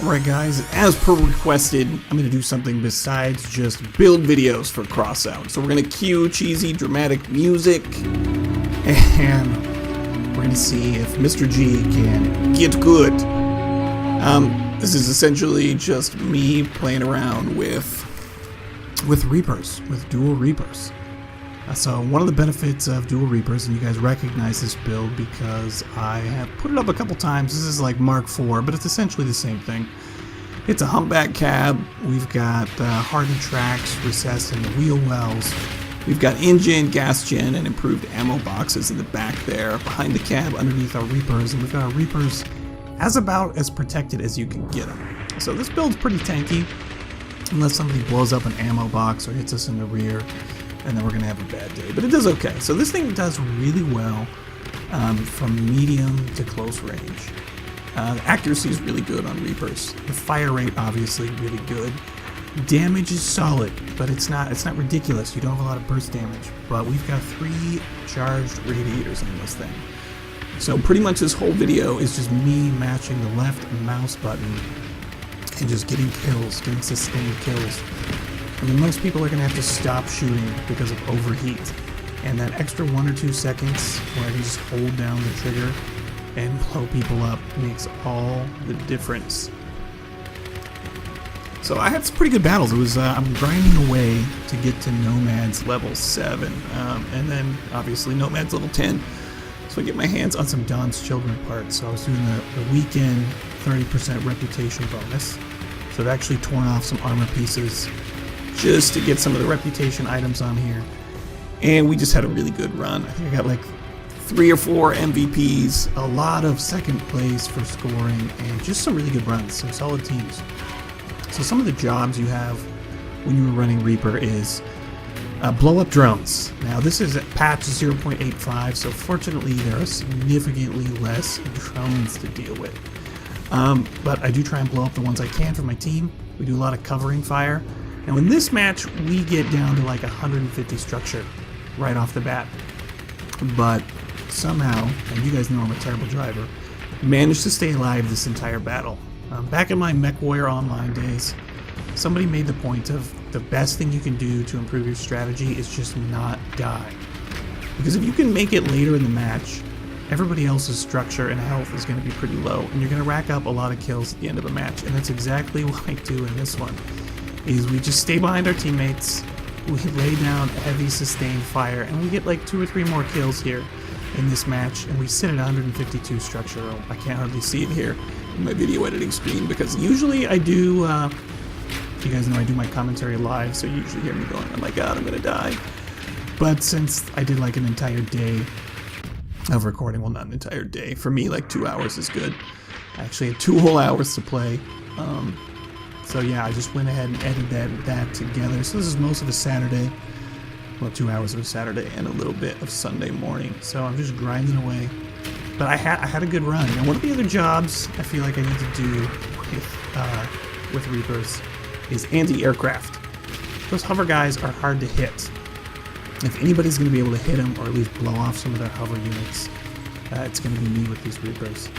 Alright guys, as per requested, I'm going to do something besides just build videos for Crossout. So we're going to cue cheesy, dramatic music, and we're going to see if Mr. G can get good. This is essentially just me playing around with Reapers, with dual Reapers. So one of the benefits of dual Reapers, and you guys recognize this build because I have put it up a couple times. This is like Mark IV, but it's essentially the same thing. It's a Humpback Cab. We've got hardened tracks recessed in the wheel wells. We've got engine, gas gen, and improved ammo boxes in the back there behind the cab underneath our Reapers, and we've got our Reapers about as protected as you can get them. So this build's pretty tanky, unless somebody blows up an ammo box or hits us in the rear, and then we're going to have a bad day. But it does okay. So this thing does really well from medium to close range. The accuracy is really good on Reapers. The fire rate, obviously, really good. Damage is solid, but it's not ridiculous. You don't have a lot of burst damage. But we've got 3 charged radiators on this thing. So pretty much this whole video is just me matching the left mouse button and just getting kills, getting sustained kills. I mean, most people are going to have to stop shooting because of overheat. And that extra 1 or 2 seconds where I can just hold down the trigger and blow people up makes all the difference. So I had some pretty good battles. It was I'm grinding away to get to Nomad's level 7. And then, obviously, Nomad's level 10. So I get my hands on some Don's Children parts. So I was doing the weekend 30% reputation bonus. So I've actually torn off some armor pieces just to get some of the reputation items on here. And we just had a really good run. I think I got like 3 or 4 MVPs, a lot of second place for scoring, and just some really good runs, some solid teams. So some of the jobs you have when you were running Reaper is blow up drones. Now this is at patch 0.85, so fortunately there are significantly less drones to deal with. But I do try and blow up the ones I can for my team. We do a lot of covering fire. And in this match, we get down to like 150 structure right off the bat. But somehow, and you guys know I'm a terrible driver, managed to stay alive this entire battle. Back in my MechWarrior Online days, somebody made the point of the best thing you can do to improve your strategy is just not die. Because if you can make it later in the match, everybody else's structure and health is going to be pretty low, and you're going to rack up a lot of kills at the end of a match. And that's exactly what I do in this one. Is we just stay behind our teammates, we lay down heavy sustained fire, and we get like 2 or 3 more kills here in this match, and we sit at 152 structure. I can't hardly see it here in my video editing screen, because usually I do, you guys know I do my commentary live, so you usually hear me going, oh my god, I'm gonna die. But since I did like an entire day of recording, well, not an entire day, for me like 2 hours is good. I actually had 2 whole hours to play. So yeah, I just went ahead and edited that together. So this is most of a Saturday. Well, 2 hours of a Saturday and a little bit of Sunday morning. So I'm just grinding away. But I had a good run. Now one of the other jobs I feel like I need to do with Reapers is anti-aircraft. Those hover guys are hard to hit. If anybody's going to be able to hit them or at least blow off some of their hover units, it's going to be me with these Reapers.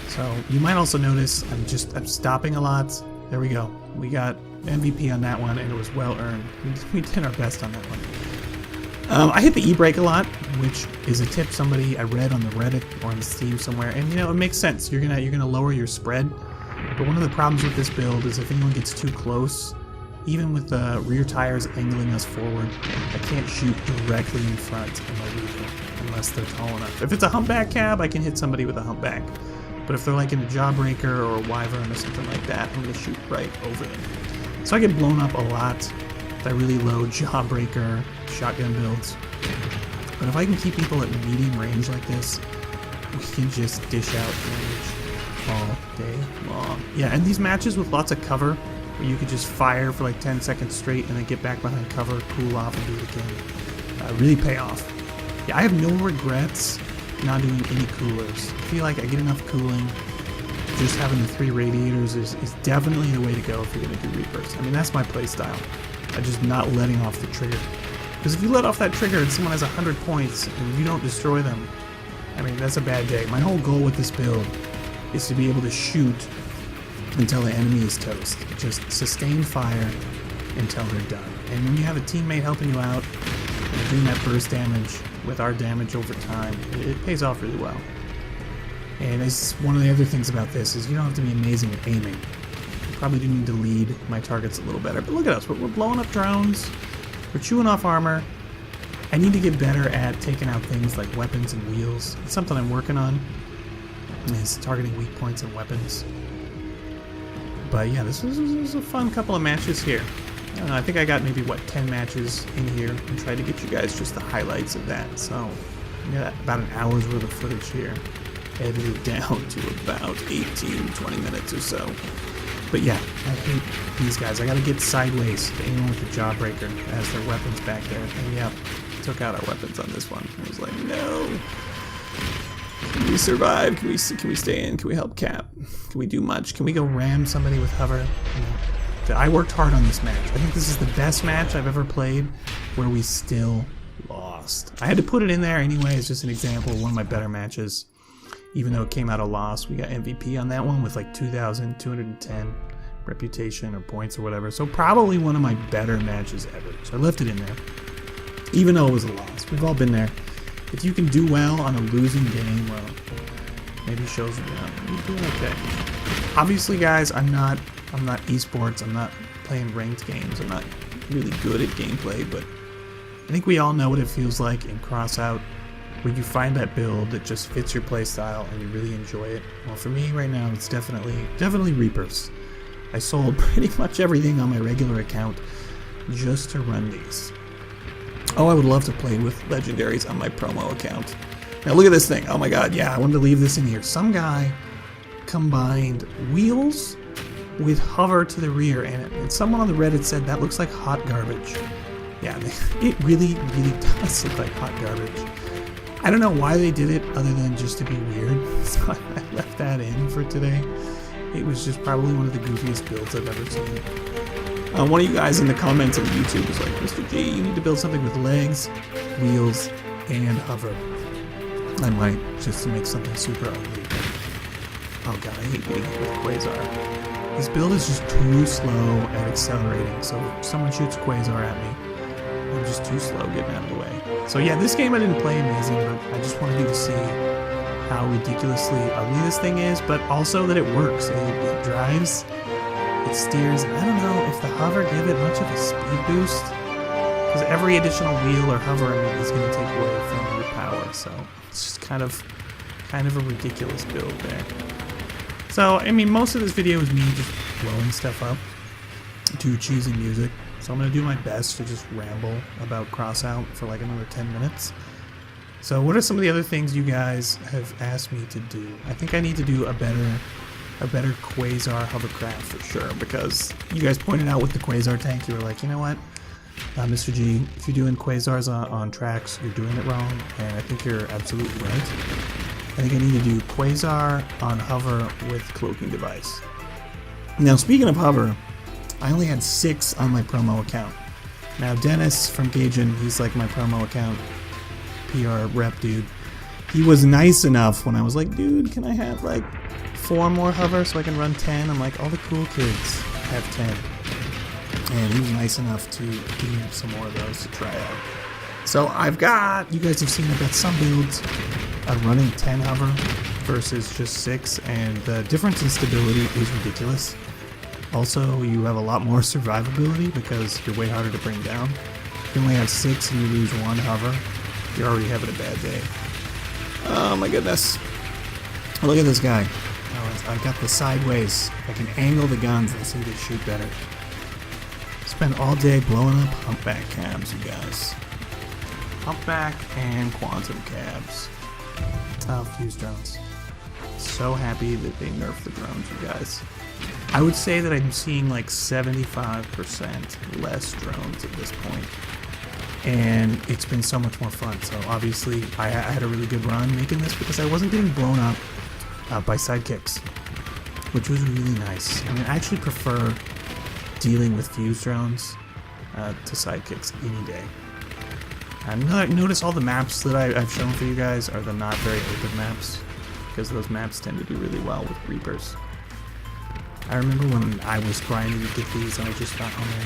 So you might also notice I'm stopping a lot. There we go. We got MVP on that one, and it was well earned. We did our best on that one. I hit the E-brake a lot, which is a tip somebody I read on the Reddit or on the Steam somewhere, and you know it makes sense. You're gonna lower your spread, but one of the problems with this build is if anyone gets too close, even with the rear tires angling us forward, I can't shoot directly in front of my vehicle unless they're tall enough. If it's a Humpback Cab, I can hit somebody with a Humpback. But if they're like in a Jawbreaker or a Wyvern or something like that, I'm going to shoot right over them. So I get blown up a lot by really low Jawbreaker shotgun builds. But if I can keep people at medium range like this, we can just dish out damage all day long. Yeah, and these matches with lots of cover, where you could just fire for like 10 seconds straight and then get back behind cover, cool off, and do it again, really pay off. Yeah, I have no regrets not doing any coolers. I feel like I get enough cooling. Just having the 3 radiators is definitely the way to go if you're going to do Reapers. I mean, that's my play style. I'm just not letting off the trigger. Because if you let off that trigger and someone has 100 points and you don't destroy them, I mean, that's a bad day. My whole goal with this build is to be able to shoot until the enemy is toast. Just sustain fire until they're done. And when you have a teammate helping you out, and doing that burst damage with our damage over time, it pays off really well. And it's one of the other things about this is you don't have to be amazing at aiming. You probably do need to lead my targets a little better. But look at us, we're blowing up drones, we're chewing off armor. I need to get better at taking out things like weapons and wheels. It's something I'm working on, is targeting weak points and weapons. But yeah, this was a fun couple of matches here. I don't know, I think I got maybe, 10 matches in here and tried to get you guys just the highlights of that. So, yeah, about an hour's worth of footage here, edited down to about 18-20 minutes or so. But yeah, I hate these guys. I gotta get sideways to anyone with the Jawbreaker as their weapons back there. And yeah, took out our weapons on this one. I was like, no. Can we survive? Can we stay in? Can we help Cap? Can we do much? Can we go ram somebody with hover? You know, I worked hard on this match. I think this is the best match I've ever played where we still lost. I had to put it in there anyway. It's just an example of one of my better matches. Even though it came out a loss, we got MVP on that one with like 2,210 reputation or points or whatever. So probably one of my better matches ever. So I left it in there. Even though it was a loss. We've all been there. If you can do well on a losing game, well, maybe shows you down. You're doing okay. Obviously, guys, I'm not esports. I'm not playing ranked games. I'm not really good at gameplay, but I think we all know what it feels like in Crossout, where you find that build that just fits your playstyle and you really enjoy it. Well, for me right now, it's definitely Reapers. I sold pretty much everything on my regular account just to run these. Oh, I would love to play with legendaries on my promo account. Now look at this thing. Oh my god, yeah, I wanted to leave this in here. Some guy combined wheels with hover to the rear, and someone on the Reddit said that looks like hot garbage. Yeah, it really does look like hot garbage. I don't know why they did it other than just to be weird, so I left that in for today. It was just probably one of the goofiest builds I've ever seen. One of you guys in the comments on YouTube was like, Mr. G, you need to build something with legs, wheels, and hover. I might, just to make something super ugly. Oh god, I hate getting hit with Quasar. This build is just too slow at accelerating, so if someone shoots Quasar at me, I'm just too slow getting out of the way. So yeah, this game I didn't play amazing, but I just wanted you to see how ridiculously ugly this thing is, but also that it works. It drives, it steers, and I don't know if the hover gave it much of a speed boost, because every additional wheel or hover is going to take away from your power, so it's just kind of a ridiculous build there. So, I mean, most of this video is me just blowing stuff up to cheesy music, so I'm going to do my best to just ramble about Crossout for like another 10 minutes. So what are some of the other things you guys have asked me to do? I think I need to do a better Quasar hovercraft for sure, because you guys pointed out with the Quasar tank, you were like, you know what, Mr. G, if you're doing Quasars on tracks, you're doing it wrong, and I think you're absolutely right. I think I need to do Quasar on hover with cloaking device. Now, speaking of hover, I only had 6 on my promo account. Now, Dennis from Gaijin, he's like my promo account PR rep dude. He was nice enough when I was like, dude, can I have like 4 more hover so I can run 10? I'm like, all the cool kids have 10. And he was nice enough to give me some more of those to try out. So I've got, you guys have seen, I've got some builds running 10 hover versus just 6, and the difference in stability is ridiculous. Also, you have a lot more survivability because you're way harder to bring down. If you only have 6 and you lose 1 hover, you're already having a bad day. Oh my goodness. Look at this guy. Oh, I got the sideways. I can angle the guns. I seem to shoot better. Spend all day blowing up Humpback Cabs, you guys. Humpback and Quantum Cabs. Oh, fuse drones. So happy that they nerfed the drones, you guys. I would say that I'm seeing like 75% less drones at this point. And it's been so much more fun. So obviously I had a really good run making this because I wasn't getting blown up by sidekicks, which was really nice. I mean, I actually prefer dealing with fuse drones to sidekicks any day. And notice all the maps that I've shown for you guys are the not very open maps, because those maps tend to do really well with Reapers. I remember when I was grinding to get these, and I just thought, oh man,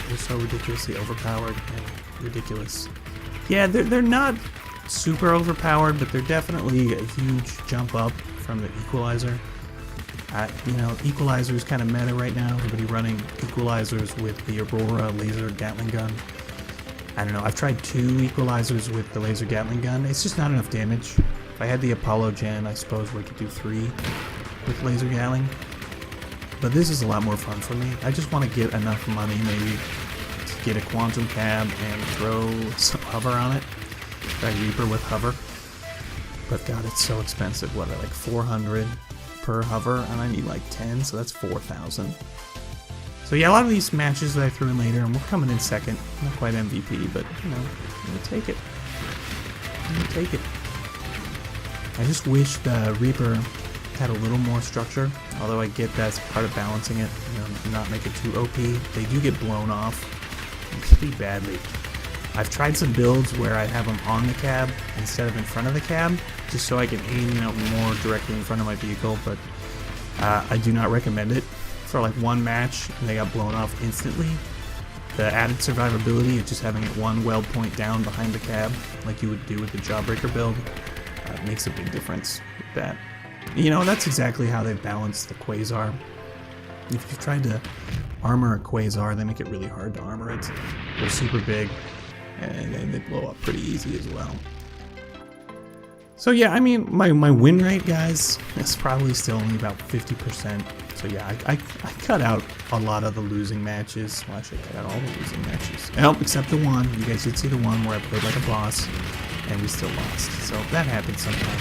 they're so ridiculously overpowered and ridiculous. Yeah, they're not super overpowered, but they're definitely a huge jump up from the equalizer. You know, equalizer is kind of meta right now. Everybody running equalizers with the Aurora laser Gatling gun. I don't know, I've tried 2 equalizers with the laser Gatling gun. It's just not enough damage. If I had the Apollo gen, I suppose we could do 3 with laser Gatling. But this is a lot more fun for me. I just want to get enough money maybe to get a quantum cab and throw some hover on it. Try Reaper with hover. But god, it's so expensive. What, like 400 per hover? And I need like 10, so that's 4,000. So yeah, a lot of these matches that I threw in later, and we're coming in second. Not quite MVP, but you know, I'm gonna take it. I'm gonna take it. I just wish the Reaper had a little more structure, although I get that's part of balancing it, you know, not make it too OP. They do get blown off pretty badly. I've tried some builds where I have them on the cab instead of in front of the cab, just so I can aim, you know, more directly in front of my vehicle, but I do not recommend it. For like one match, and they got blown off instantly. The added survivability of just having it one weld point down behind the cab, like you would do with the Jawbreaker build, makes a big difference with that. You know, that's exactly how they balance the Quasar. If you've tried to armor a Quasar, they make it really hard to armor it. They're super big, and they blow up pretty easy as well. So yeah, I mean, my win rate, guys, is probably still only about 50%. So yeah, I cut out a lot of the losing matches. Well, actually, I cut out all the losing matches. Well, except the one. You guys did see the one where I played like a boss, and we still lost. So that happens sometime.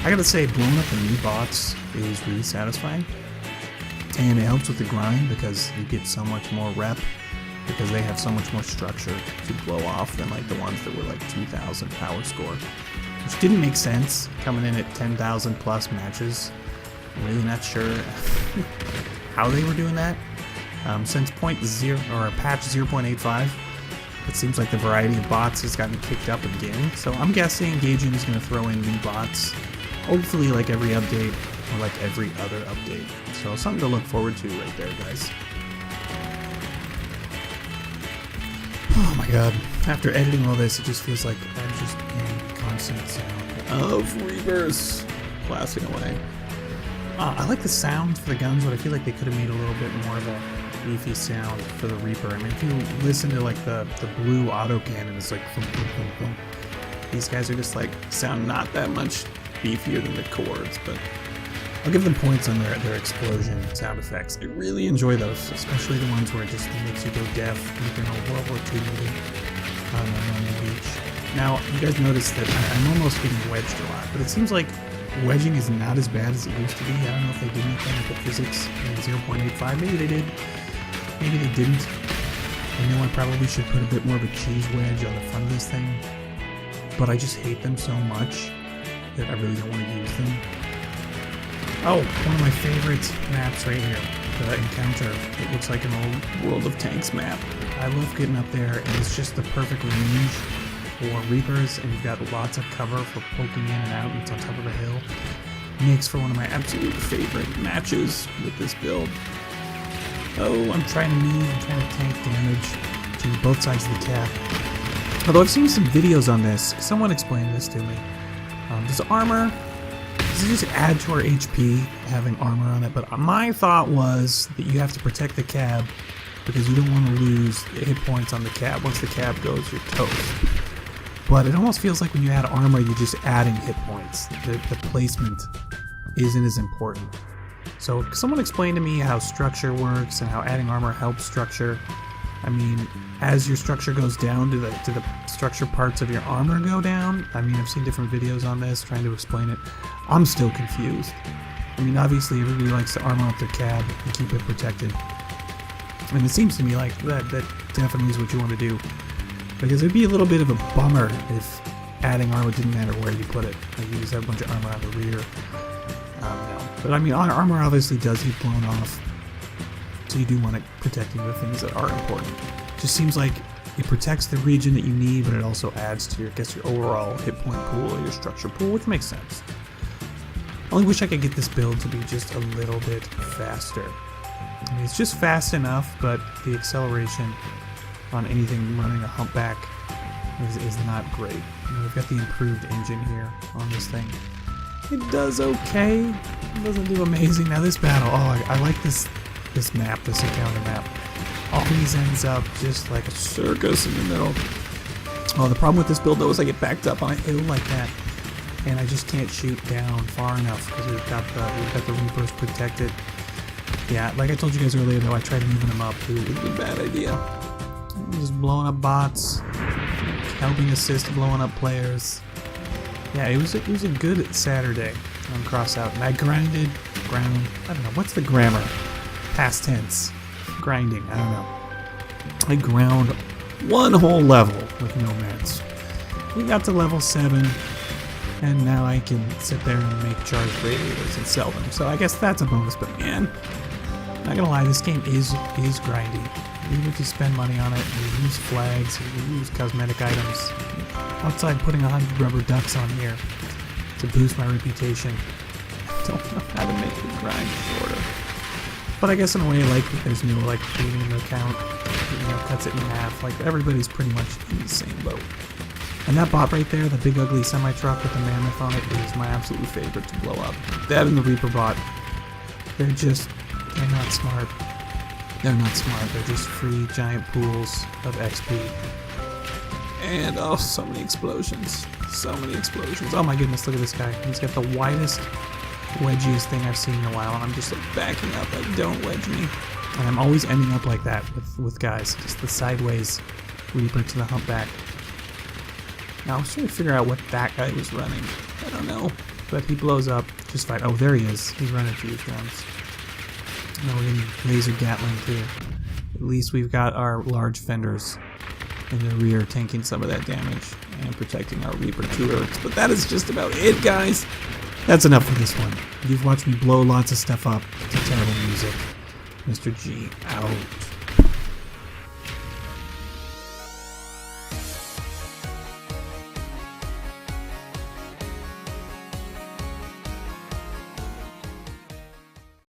I gotta say, blowing up the new bots is really satisfying. And it helps with the grind because you get so much more rep, because they have so much more structure to blow off than like the ones that were like 2,000 power score. Which didn't make sense, coming in at 10,000 plus matches. I'm really not sure how they were doing that. Since patch 0.85, it seems like the variety of bots has gotten kicked up again. So I'm guessing Engaging is going to throw in new bots, hopefully like every update, or like every other update. So something to look forward to right there, guys. Oh my god. After editing all this, it just feels like I'm just in constant sound of Reapers blasting away. I like the sound for the guns, but I feel like they could have made a little bit more of a beefy sound for the Reaper. I mean, if you listen to like the blue autocannon, it's like boom, boom, boom, boom. These guys are just like sound not that much beefier than the Cords, but I'll give them points on their explosion sound effects. I really enjoy those, especially the ones where it just makes you go deaf, like in a World War II movie on the beach. Now, you guys notice that I'm almost getting wedged a lot, but it seems like wedging is not as bad as it used to be. I don't know if they did anything with the physics in 0.85. Maybe they did. Maybe they didn't. I know I probably should put a bit more of a cheese wedge on the front of this thing, but I just hate them so much that I really don't want to use them. Oh, one of my favorite maps right here, the Encounter. It looks like an old World of Tanks map. I love getting up there, and it's just the perfect range for Reapers, and you've got lots of cover for poking in and out, and it's on top of a hill. Makes for one of my absolute favorite matches with this build. Oh, I'm trying to move, I'm trying to tank damage to both sides of the cab. Although I've seen some videos on this, someone explained this to me. Does it just add to our HP having armor on it? But my thought was that you have to protect the cab because you don't want to lose hit points on the cab. Once the cab goes, you're toast. But it almost feels like when you add armor, you're just adding hit points. The placement isn't as important. So someone explained to me how structure works and how adding armor helps structure. I mean, as your structure goes down, do the structure parts of your armor go down? I mean, I've seen different videos on this trying to explain it. I'm still confused. I mean, obviously everybody likes to armor up their cab and keep it protected. And it seems to me like that definitely is what you want to do. Because it would be a little bit of a bummer if adding armor didn't matter where you put it. Like you just have a bunch of armor on the rear. No. But I mean, armor obviously does get blown off. So you do want it protecting the things that are important. Just seems like it protects the region that you need, but it also adds to your overall hit point pool or your structure pool, which makes sense. Only wish I could get this build to be just a little bit faster. I mean, it's just fast enough, but the acceleration on anything running a Humpback is not great. I mean, we've got the improved engine here on this thing. It does okay. It doesn't do amazing. Now this battle, oh, I like this map, this encounter map. Always ends up just like a circus in the middle. Oh, the problem with this build though is I get backed up on a hill like that, and I just can't shoot down far enough because we've got the Reapers protected. Yeah, like I told you guys earlier though, I tried moving them up. It was a bad idea. Just blowing up bots, helping assist blowing up players. Yeah, it was a good Saturday on Crossout, and I ground. I don't know, what's the grammar? Past tense. Grinding, I don't know. I ground one whole level with nomads. We got to level 7, and now I can sit there and make charged radiators and sell them. So I guess that's a bonus, but man, not gonna lie, this game is grindy. We need to spend money on it, we use flags, we use cosmetic items. Outside putting 100 rubber ducks on here to boost my reputation. I don't know how to make the grind shorter. But I guess in a way, like, there's no, like, premium account, cuts it in half. Like, everybody's pretty much in the same boat. And that bot right there, the big ugly semi-truck with the mammoth on it, is my absolute favorite to blow up. That and the Reaper bot. They're not smart. They're not smart. They're just free giant pools of XP. And, oh, so many explosions. So many explosions. Oh my goodness, look at this guy. He's got the widest, wedgiest thing I've seen in a while, and I'm just like backing up, like, don't wedge me. And I'm always ending up like that with guys. Just the sideways Reaper to the Humpback. Now I was trying to figure out what that guy was running. I don't know. But he blows up. Just fight. Oh, there he is. He's running through his guns. No, we're getting laser Gatling too. At least we've got our large fenders in the rear tanking some of that damage and protecting our Reaper turrets. But that is just about it, guys. That's enough for this one. You've watched me blow lots of stuff up to terrible music. Mr. G out.